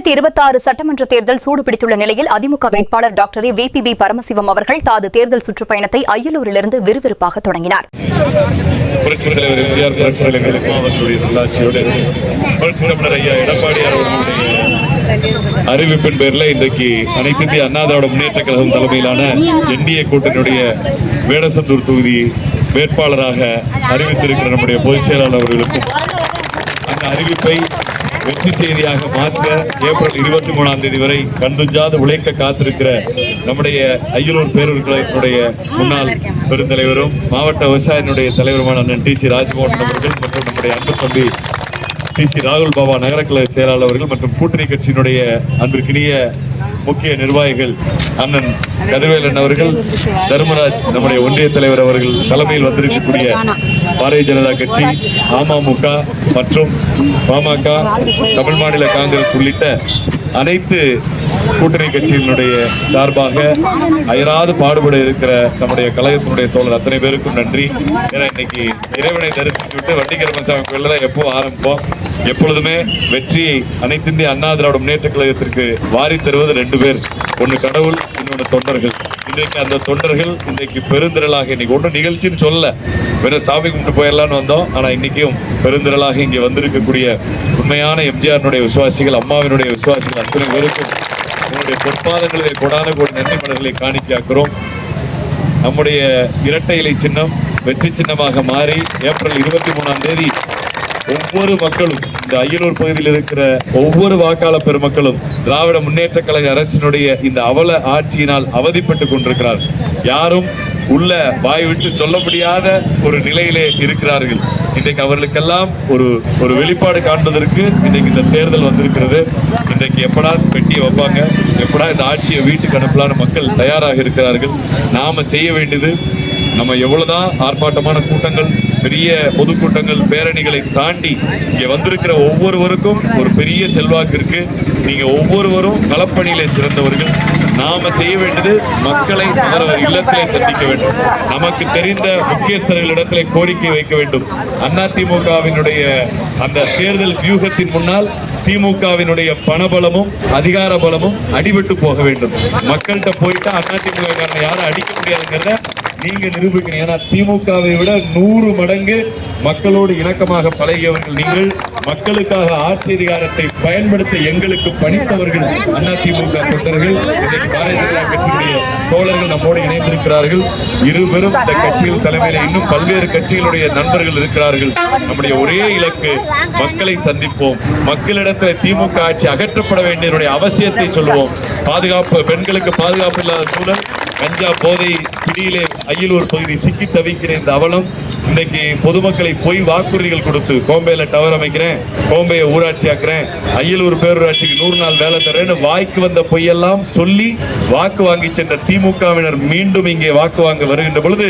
2026 சட்டமன்ற தேர்தல் சூடுபிடித்துள்ள நிலையில் அதிமுக வேட்பாளர் டாக்டர் VPB பரமசிவம் அவர்கள் தாது தேர்தல் சுற்றுப்பயணத்தை அய்யலூரிலிருந்து விறுவிறுப்பாக தொடங்கினார். அறிவிப்பின் பேரில் இன்றைக்கு அனைத்து இந்திய அண்ணா திராவிட முன்னேற்ற கழகம் தலைமையிலான NDA கூட்டணியுடைய வேடசந்தூர் தொகுதி வேட்பாளராக அறிவித்திருக்கிற நம்முடைய பொதுச் செயலாளர் அவர்களுக்கும் அந்த அறிவிப்பை வெற்றி செய்தியாக மாற்ற ஏப்ரல் 23ஆம் தேதி வரை கண்டுஞ்சாது உழைக்க காத்திருக்கிற நம்முடைய அய்யலூர் பேரூர்களுடைய முன்னாள் பெருந்தலைவரும் மாவட்ட விவசாயினுடைய தலைவருமான அண்ணன் TC ராஜ்மோகன் அவர்கள் மற்றும் நம்முடைய அன்பு தம்பி TC ராகுல் பாபா நகரக்கழக செயலாளர் அவர்கள் மற்றும் கூட்டணி கட்சியினுடைய அன்பிற்கினிய முக்கிய நிர்வாகிகள் அண்ணன் கதிர்வேலன் அவர்கள், தர்மராஜ் நம்முடைய ஒன்றிய தலைவர் அவர்கள் தலைமையில் வந்திருக்கக்கூடிய பாரதிய ஜனதா கட்சி, அமமுக மற்றும் பாமக, தமிழ் மாநில காங்கிரஸ் உள்ளிட்ட அனைத்து கூட்டணி கட்சியினுடைய சார்பாக அயராது பாடுபட இருக்கிற நம்முடைய கழகத்தினுடைய தோழர் அத்தனை பேருக்கும் நன்றி. ஏன்னா இன்னைக்கு இறைவனை தரிசித்து விட்டு வண்டிகரமசாமி கோயில தான் எப்போ ஆரம்பிப்போம். எப்பொழுதுமே வெற்றியை அனைத்து இந்திய அண்ணா திராவிட முன்னேற்ற கழகத்திற்கு வாரி தருவது 2 பேர், ஒன்று கடவுள், இன்னொன்று தொண்டர்கள். இன்றைக்கு அந்த தொண்டர்கள் இன்றைக்கு பெருந்திரளாக, இன்னைக்கு ஒன்றும் நிகழ்ச்சின்னு சொல்ல, வெறும் சாமி கும்பிட்டு போயிடலான்னு வந்தோம். ஆனால் இன்னைக்கும் பெருந்திரளாக இங்கே வந்திருக்கக்கூடிய உண்மையான எம்ஜிஆரினுடைய விசுவாசிகள், அம்மாவினுடைய விசுவாசிகள் அத்தனை பேருக்கும் உங்களுடைய பொற்பாதங்களிலே கொடான கோடி நன்றி மலர்களை காணிக்காக்கிறோம். நம்முடைய இரட்டை இலை சின்னம் வெற்றி சின்னமாக மாறி ஏப்ரல் 23ஆம் தேதி ஒவ்வொரு மக்களும், இந்த அய்யலூர் பகுதியில் இருக்கிற ஒவ்வொரு வாக்காளர் பெருமக்களும் திராவிட முன்னேற்ற கழக அரசினுடைய இந்த அவல ஆட்சியினால் அவதிப்பட்டுக் கொண்டிருக்கிறார். யாரும் உள்ள வாய் விட்டு சொல்ல முடியாத ஒரு நிலையிலே இருக்கிறார்கள். இன்றைக்கு அவர்களுக்கெல்லாம் ஒரு வெளிப்பாடு காண்பதற்கு இன்றைக்கு இந்த தேர்தல் வந்திருக்கிறது. இன்றைக்கு எப்படா பெட்டியை வைப்பாங்க, எப்படா இந்த ஆட்சியை வீட்டுக்கு அனுப்பலான்னு மக்கள் தயாராக இருக்கிறார்கள். நாம செய்ய வேண்டியது, நம்ம எவ்வளவுதான் ஆர்ப்பாட்டமான கூட்டங்கள், பெரிய பொதுக்கூட்டங்கள், பேரணிகளை தாண்டி இங்கே வந்திருக்கிற ஒவ்வொருவருக்கும் ஒரு பெரிய செல்வாக்கு இருக்கு. நீங்க ஒவ்வொருவரும் களப்பணியிலே சிறந்தவர்கள். நாம செய்ய வேண்டியது மக்களை அவரவர் இல்லத்திலே சந்திக்க வேண்டும். நமக்கு தெரிந்த முக்கியஸ்தர்களிடத்திலே கோரிக்கை வைக்க வேண்டும். அதிமுகவினுடைய அந்த தேர்தல் வியூகத்தின் முன்னால் திமுகவினுடைய பணபலமும் அதிகார பலமும் அடிபட்டு போக வேண்டும். மக்கள்கிட்ட போயிட்டா அதிமுக யாரும் அடிக்க முடியாதுங்கிறத நீங்க நிரூபிக்கணும். ஏன்னா திமுகவை விட 100 மடங்கு மக்களோடு இணக்கமாக பழகியவர்கள் நீங்கள். மக்களுக்காக ஆட்சி அதிகாரத்தை பயன்படுத்த எங்களுக்கு பணித்தவர்கள் அதிமுக தொண்டர்கள். பாரதிய ஜனதா கட்சியுடைய தோழர்கள் நம்மோடு இணைந்திருக்கிறார்கள். இருவரும் இந்த கட்சிகள் தலைமையில் இன்னும் பல்வேறு கட்சிகளுடைய நண்பர்கள் இருக்கிறார்கள். நம்முடைய ஒரே இலக்கு, மக்களை சந்திப்போம். மக்களிடத்தில் திமுக ஆட்சி அகற்றப்பட வேண்டியதனுடைய அவசியத்தை சொல்லுவோம். பாதுகாப்பு, பெண்களுக்கு பாதுகாப்பு இல்லாத சூழல், கஞ்சா போதை பிடியிலே அய்யலூர் பகுதி சிக்கி தவிக்கிற இந்த அவலம், இன்னைக்கு பொதுமக்களை பொய் வாக்குறுதிகள் கொடுத்து கோம்பையில டவர் அமைக்கிறேன், கோம்பையை ஊராட்சி ஆக்குறேன், அய்யலூர் பேரூராட்சிக்கு 100 நாள் வேலை தரேன்னு வாய்க்கு வந்த பொய்யெல்லாம் சொல்லி வாக்கு வாங்கி சென்ற திமுகவினர் மீண்டும் இங்கே வாக்கு வாங்க வருகின்ற பொழுது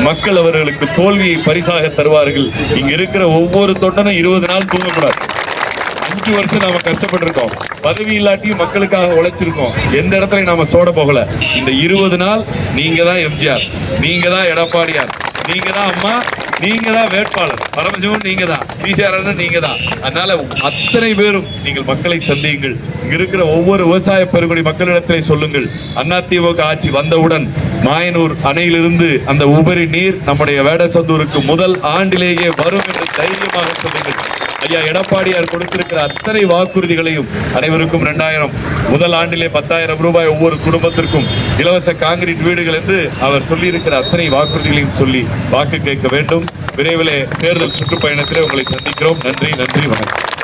மக்கள் அவர்களுக்கு தோல்வியை பரிசாக தருவார்கள். இங்க இருக்கிற ஒவ்வொரு தொண்டனும் 20 நாள் தூங்கக்கூடாது. 5 வருஷம் நாம கஷ்டப்பட்டிருக்கோம், பதவி இல்லாட்டியும் மக்களுக்காக உழைச்சிருக்கோம். எந்த இடத்துல நாம சோட போகல. இந்த 20 நாள் நீங்க தான் எம்ஜிஆர், நீங்க தான் எடப்பாடியார், நீங்க தான் அம்மா, நீங்க தான் வேட்பாளர், பரமசிவம் நீங்க தான், டிசிஆர் நீங்க தான். அதனால அத்தனை பேரும் நீங்கள் மக்களை சந்தியுங்கள். இங்க இருக்கிற ஒவ்வொரு விவசாய பெருங்குடி மக்களிடத்திலே சொல்லுங்கள், அதிமுக ஆட்சி வந்தவுடன் மாயனூர் அணையிலிருந்து அந்த உபரி நீர் நம்முடைய வேடசந்தூருக்கு முதல் ஆண்டிலேயே வரும் என்று தைரியமாக சொல்லுங்கள். ஐயா எடப்பாடியார் கொடுத்திருக்கிற அத்தனை வாக்குறுதிகளையும் அனைவருக்கும் 2000 முதல் ஆண்டிலே 10,000 ரூபாய் ஒவ்வொரு குடும்பத்திற்கும் இலவச காங்கிரீட் வீடுகள் என்று அவர் சொல்லியிருக்கிற அத்தனை வாக்குறுதிகளையும் சொல்லி வாக்கு கேட்க வேண்டும். விரைவிலே தேர்தல் சுற்றுப்பயணத்திலே உங்களை சந்திக்கிறோம். நன்றி, வணக்கம்.